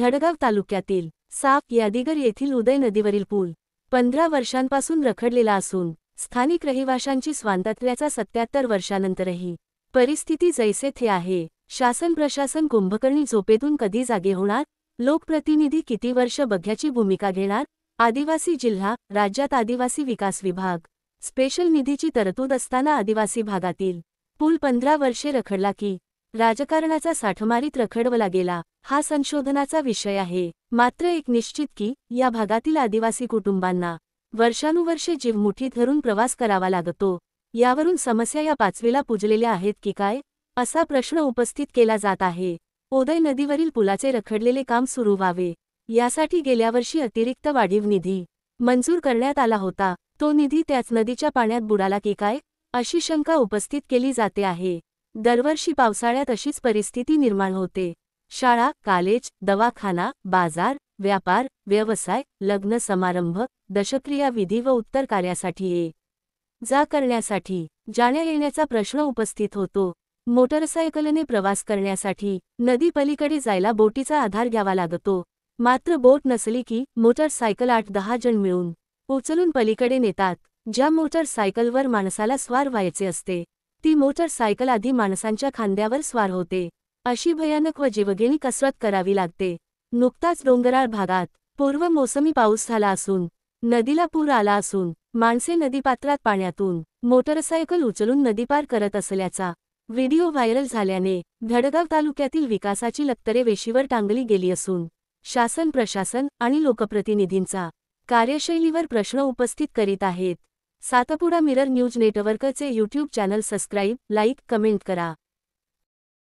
धडगाव तालुक्यातील साप यादिगर येथील उदय नदीवरील पूल 15 वर्षांपासून रखडलेला असून स्थानिक रहिवाशांची स्वातंत्र्याचा 77 वर्षांनंतरही परिस्थिती जैसे थे आहे। शासन प्रशासन कुंभकर्णी झोपेतून कधी जागे होणार? लोकप्रतिनिधी किती वर्ष बघ्याची भूमिका घेणार? आदिवासी जिल्हा राज्यात आदिवासी विकास विभाग स्पेशल निधीची तरतूद असताना आदिवासी भागातील पूल 15 वर्षे रखडला की राजकारणाचा साठमारीत रखडवला गेला, हा संशोधनाचा विषय आहे। मात्र एक निश्चित की या भागातील आदिवासी कुटुंबांना वर्षानुवर्षे जीव मुठीत धरून प्रवास करावा लागतो। यावरून समस्या या पाचवीला पुजलेल्या आहेत की काय, असा प्रश्न उपस्थित केला जात आहे। उदय नदीवरील पुलाचे रखडलेले काम सुरू व्हावे यासाठी गेल्या वर्षी अतिरिक्त वाढीव निधी मंजूर करण्यात आला होता। तो निधी त्याच नदीच्या पाण्यात बुडाला की काय, अशी शंका उपस्थित केली जाते आहे। दरवर्षी पावसाळ्यात अशीच परिस्थिती निर्माण होते। शाळा, कॉलेज, दवाखाना, बाजार, व्यापार, व्यवसाय, लग्न समारंभ, दशक्रिया विधी व उत्तर कार्यासाठी ये-जा करण्यासाठी जाण्या येण्याचा प्रश्न उपस्थित होतो। मोटरसायकलने प्रवास करण्यासाठी नदी पलीकडे जायला बोटीचा आधार घ्यावा लागतो। मात्र बोट नसली की मोटरसायकल 8-10 जण मिळून उचलून पलीकडे नेतात। ज्या मोटरसायकलवर माणसाला स्वार व्हायचे असते ती मोटरसायकल आधी माणसांच्या खांद्यावर स्वार होते। अशी भयानक व जीवघेणी कसरत करावी लागते। नुकताच डोंगराळ भागात पूर्व मोसमी पाऊस झाला असून नदीला पूर आला असून माणसे नदीपात्रात पाण्यातून मोटरसायकल उचलून नदीपार करत असल्याचा व्हिडिओ व्हायरल झाल्याने धडगाव तालुक्यातील विकासाची लक्तरे वेशीवर टांगली गेली असून शासन प्रशासन आणि लोकप्रतिनिधींचा कार्यशैलीवर प्रश्न उपस्थित करीत आहेत। सातपुडा मिरर न्यूज नेटवर्कचे YouTube channel subscribe, like, comment करा।